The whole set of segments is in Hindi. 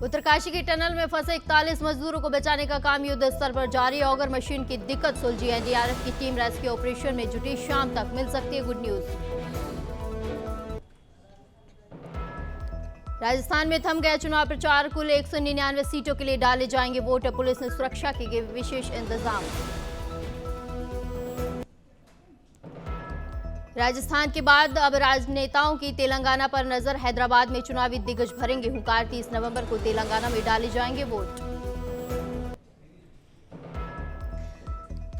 उत्तरकाशी के टनल में फंसे 41 मजदूरों को बचाने का काम युद्ध स्तर पर जारी। ऑगर मशीन की दिक्कत सुलझी। एनडीआरएफ की टीम रेस्क्यू ऑपरेशन में जुटी। शाम तक मिल सकती है गुड न्यूज। राजस्थान में थम गया चुनाव प्रचार। कुल 199 सीटों के लिए डाले जाएंगे वोट। पुलिस ने सुरक्षा के किए विशेष इंतजाम। राजस्थान के बाद अब राजनेताओं की तेलंगाना पर नजर। हैदराबाद में चुनावी दिग्गज भरेंगे हुंकार। 30 नवंबर को तेलंगाना में डाले जाएंगे वोट।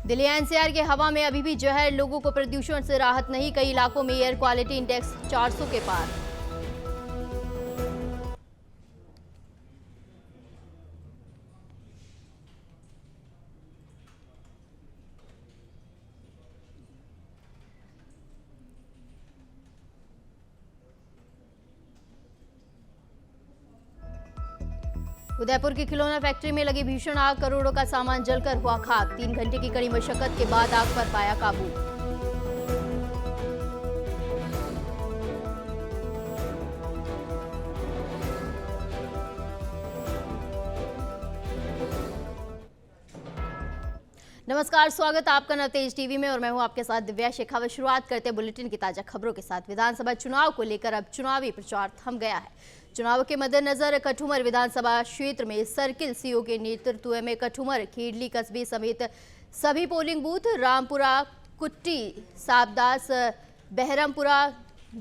दिल्ली एनसीआर के हवा में अभी भी जहर। लोगों को प्रदूषण से राहत नहीं। कई इलाकों में एयर क्वालिटी इंडेक्स 400 के पार। उदयपुर की खिलौना फैक्ट्री में लगी भीषण आग। करोड़ों का सामान जलकर हुआ खाक। 3 घंटे की कड़ी मशक्कत के बाद आग पर पाया काबू। नमस्कार, स्वागत आपका नवतेज टीवी में और मैं हूं आपके साथ दिव्या शेखावत। शुरुआत करते हैं बुलेटिन की ताजा खबरों के साथ। विधानसभा चुनाव को लेकर अब चुनावी प्रचार थम गया है। चुनाव के मद्देनजर कठुमर विधानसभा क्षेत्र में सर्किल सीओ के नेतृत्व में कठुमर, खेडली कस्बे समेत सभी पोलिंग बूथ, रामपुरा, कुट्टी, साबदास, बहरमपुरा,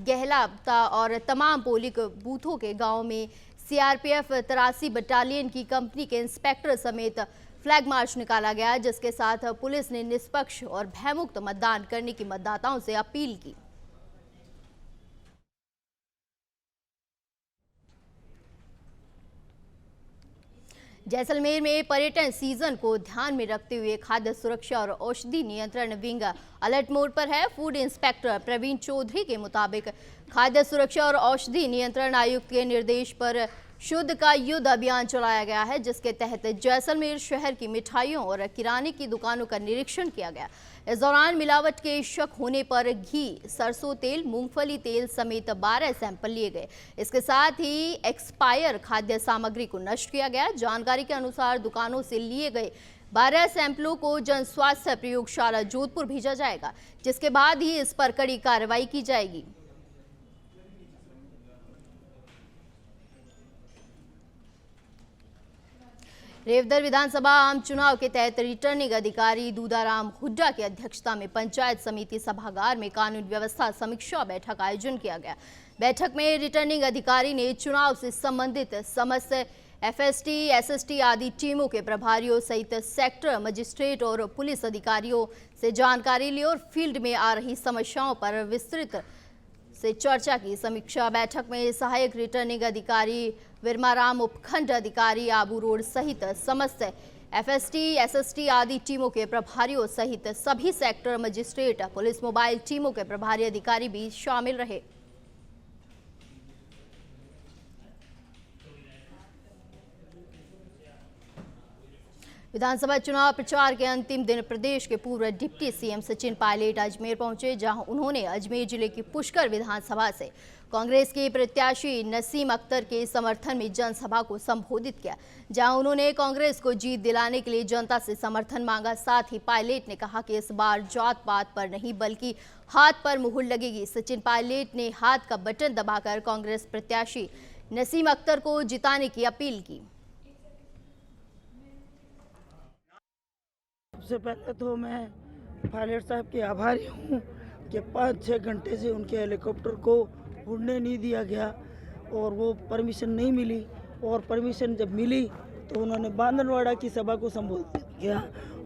गहलाता और तमाम पोलिंग बूथों के गांव में सीआरपीएफ 83 बटालियन की कंपनी के इंस्पेक्टर समेत फ्लैग मार्च निकाला गया, जिसके साथ पुलिस ने निष्पक्ष और भयमुक्त मतदान करने की मतदाताओं से अपील की। जैसलमेर में पर्यटन सीजन को ध्यान में रखते हुए खाद्य सुरक्षा और औषधि नियंत्रण विंग अलर्ट मोड पर है। फूड इंस्पेक्टर प्रवीण चौधरी के मुताबिक खाद्य सुरक्षा और औषधि नियंत्रण आयुक्त के निर्देश पर शुद्ध का युद्ध अभियान चलाया गया है, जिसके तहत जैसलमेर शहर की मिठाइयों और किराने की दुकानों का निरीक्षण किया गया। इस दौरान मिलावट के शक होने पर घी, सरसों तेल, मूंगफली तेल समेत 12 सैंपल लिए गए। इसके साथ ही एक्सपायर खाद्य सामग्री को नष्ट किया गया। जानकारी के अनुसार दुकानों से लिए गए 12 सैंपलों को जन स्वास्थ्य प्रयोगशाला जोधपुर भेजा जाएगा, जिसके बाद ही इस पर कड़ी कार्रवाई की जाएगी। रेवदर विधानसभा आम चुनाव के तहत रिटर्निंग अधिकारी दूधाराम हुड्डा की अध्यक्षता में पंचायत समिति सभागार में कानून व्यवस्था समीक्षा बैठक आयोजन किया गया। बैठक में रिटर्निंग अधिकारी ने चुनाव से संबंधित समस्त एफएसटी, एसएसटी आदि टीमों के प्रभारियों सहित सेक्टर मजिस्ट्रेट और पुलिस अधिकारियों से जानकारी ली और फील्ड में आ रही समस्याओं पर विस्तृत से चर्चा की। समीक्षा बैठक में सहायक रिटर्निंग अधिकारी विरमाराम, उपखंड अधिकारी आबू रोड सहित समस्त एफएसटी, एसएसटी आदि टीमों के प्रभारियों सहित सभी सेक्टर मजिस्ट्रेट, पुलिस मोबाइल टीमों के प्रभारी अधिकारी भी शामिल रहे। विधानसभा चुनाव प्रचार के अंतिम दिन प्रदेश के पूर्व डिप्टी सीएम सचिन पायलट अजमेर पहुंचे, जहां उन्होंने अजमेर जिले की पुष्कर विधानसभा से कांग्रेस के प्रत्याशी नसीम अख्तर के समर्थन में जनसभा को संबोधित किया, जहां उन्होंने कांग्रेस को जीत दिलाने के लिए जनता से समर्थन मांगा। साथ ही पायलट ने कहा कि इस बार जात पात पर नहीं बल्कि हाथ पर मुहर लगेगी। सचिन पायलट ने हाथ का बटन दबाकर कांग्रेस प्रत्याशी नसीम अख्तर को जिताने की अपील की। सबसे पहले तो मैं पायलट साहब के आभारी हूँ कि 5-6 घंटे से उनके हेलीकॉप्टर को उड़ने नहीं दिया गया और वो परमिशन नहीं मिली, और परमिशन जब मिली तो उन्होंने बांधनवाड़ा की सभा को संबोधित किया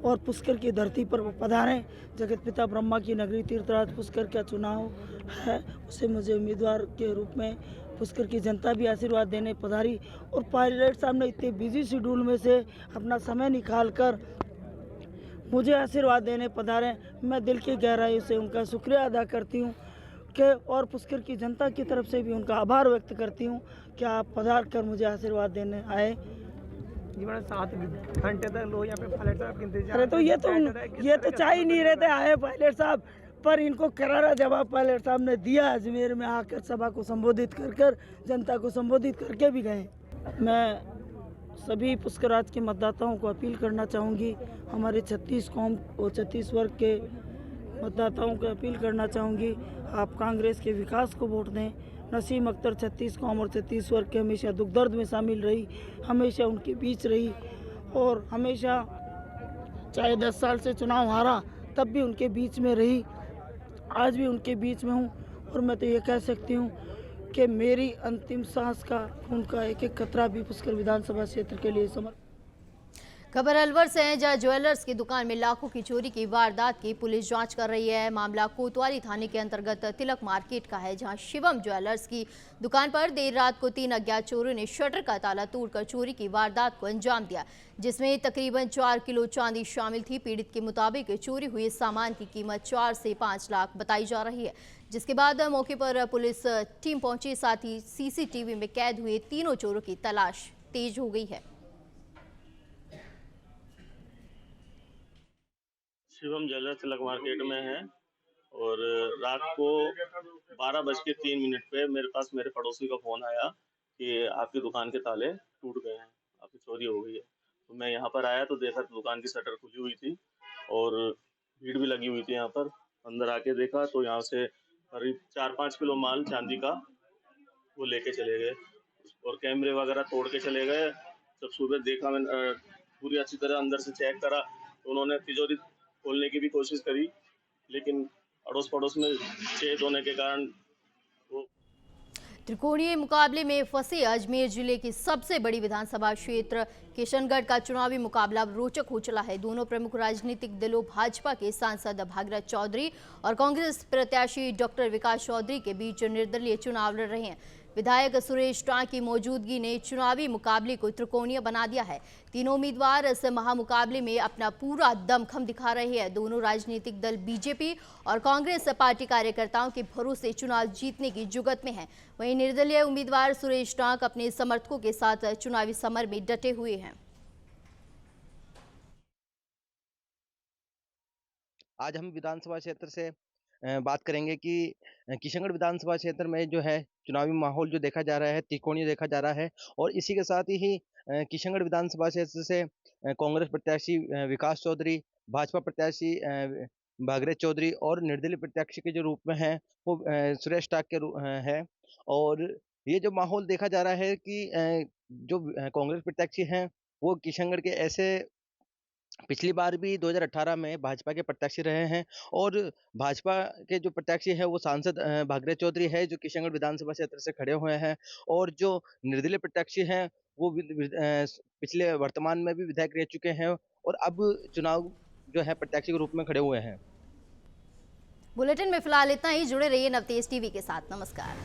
और पुष्कर की धरती पर वो पधारे। जगत पिता ब्रह्मा की नगरी तीर्थराज पुष्कर का चुनाव है, उसे मुझे उम्मीदवार के रूप में पुष्कर की जनता भी आशीर्वाद देने पधारी। और पायलट साहब ने इतने बिजी शेड्यूल में से अपना समय निकाल कर मुझे आशीर्वाद देने पधारे। मैं दिल की गहराई से उनका शुक्रिया अदा करती हूँ कि और पुष्कर की जनता की तरफ से भी उनका आभार व्यक्त करती हूँ कि आप पधार कर मुझे आशीर्वाद देने आए। 7 घंटे तक लोग यहाँ पे पायलट साहब के इंतजार। अरे तो ये तो चाह ही नहीं रहते आए पायलट साहब, पर इनको करारा जवाब पायलट साहब ने दिया। अजमेर में आकर सभा को संबोधित कर जनता को संबोधित करके भी गए। मैं सभी पुष्कराज के मतदाताओं को अपील करना चाहूँगी, हमारे 36 कौम और 36 वर्ग के मतदाताओं को अपील करना चाहूँगी, आप कांग्रेस के विकास को वोट दें। नसीम अख्तर 36 कौम और 36 वर्ग के हमेशा दुख दर्द में शामिल रही, हमेशा उनके बीच रही और हमेशा चाहे 10 साल से चुनाव हारा तब भी उनके बीच में रही, आज भी उनके बीच में हूँ। और मैं तो ये कह सकती हूँ कि मेरी अंतिम सांस का उनका एक एक कतरा भी पुष्कर विधानसभा क्षेत्र के लिए समर्पित। खबर अलवर से है, जहां ज्वेलर्स की दुकान में लाखों की चोरी की वारदात की पुलिस जांच कर रही है। मामला कोतवाली थाने के अंतर्गत तिलक मार्केट का है, जहां शिवम ज्वेलर्स की दुकान पर देर रात को 3 अज्ञात चोरों ने शटर का ताला तोड़कर चोरी की वारदात को अंजाम दिया, जिसमें तकरीबन 4 किलो चांदी शामिल थी। पीड़ित के मुताबिक चोरी हुए सामान की कीमत 4 से 5 लाख बताई जा रही है, जिसके बाद मौके पर पुलिस टीम पहुंची। साथ ही सीसीटीवी में कैद हुए तीनों चोरों की तलाश तेज हो गई है। शिवम ज्वेलर्स तिलक मार्केट में है और रात को 12:03 पे मेरे पास मेरे पड़ोसी का फ़ोन आया कि आपकी दुकान के ताले टूट गए हैं, आपकी चोरी हो गई है। तो मैं यहाँ पर आया तो देखा तो दुकान की शटर खुली हुई थी और भीड़ भी लगी हुई थी यहाँ पर। अंदर आके देखा तो यहाँ से करीब 4-5 किलो माल चांदी का वो लेके चले गए और कैमरे वगैरह तोड़ के चले गए। जब सुबह देखा मैंने पूरी अच्छी तरह अंदर से चेक करा तो उन्होंने तिजोरी खोलने की भी कोशिश करी, लेकिन अड़ोस पड़ोस में छेद होने के कारण वो। त्रिकोणीय मुकाबले में फंसे अजमेर जिले की सबसे बड़ी विधानसभा क्षेत्र किशनगढ़ का चुनावी मुकाबला रोचक हो चला है। दोनों प्रमुख राजनीतिक दलों भाजपा के सांसद भागीरथ चौधरी और कांग्रेस प्रत्याशी डॉक्टर विकास चौधरी के बीच निर्दलीय चुनाव लड़ रहे हैं। विधायक सुरेश टांक की मौजूदगी ने चुनावी मुकाबले को त्रिकोणीय बना दिया है। तीनों उम्मीदवार इस महामुकाबले में अपना पूरा दमखम दिखा रहे हैं। दोनों राजनीतिक दल बीजेपी और कांग्रेस पार्टी कार्यकर्ताओं के भरोसे चुनाव जीतने की जुगत में हैं। वहीं निर्दलीय उम्मीदवार सुरेश टांक अपने समर्थकों के साथ चुनावी समर में डटे हुए हैं। आज हम विधानसभा क्षेत्र से बात करेंगे कि किशनगढ़ विधानसभा क्षेत्र में जो है चुनावी माहौल जो देखा जा रहा है त्रिकोणीय देखा जा रहा है और इसी के साथ ही किशनगढ़ विधानसभा क्षेत्र से कांग्रेस प्रत्याशी विकास चौधरी, भाजपा प्रत्याशी भागीरथ चौधरी और निर्दलीय प्रत्याशी के जो रूप में है वो सुरेश टाक के है। और ये जो माहौल देखा जा रहा है कि जो कांग्रेस प्रत्याशी हैं वो किशनगढ़ के ऐसे पिछली बार भी 2018 में भाजपा के प्रत्याशी रहे हैं और भाजपा के जो प्रत्याशी है वो सांसद भागीरथ चौधरी है जो किशनगढ़ विधानसभा क्षेत्र से खड़े हुए हैं और जो निर्दलीय प्रत्याशी हैं वो पिछले वर्तमान में भी विधायक रह चुके हैं और अब चुनाव जो है प्रत्याशी के रूप में खड़े हुए हैं। बुलेटिन में फिलहाल इतना ही। जुड़े रहिए नवतेज टीवी के साथ। नमस्कार।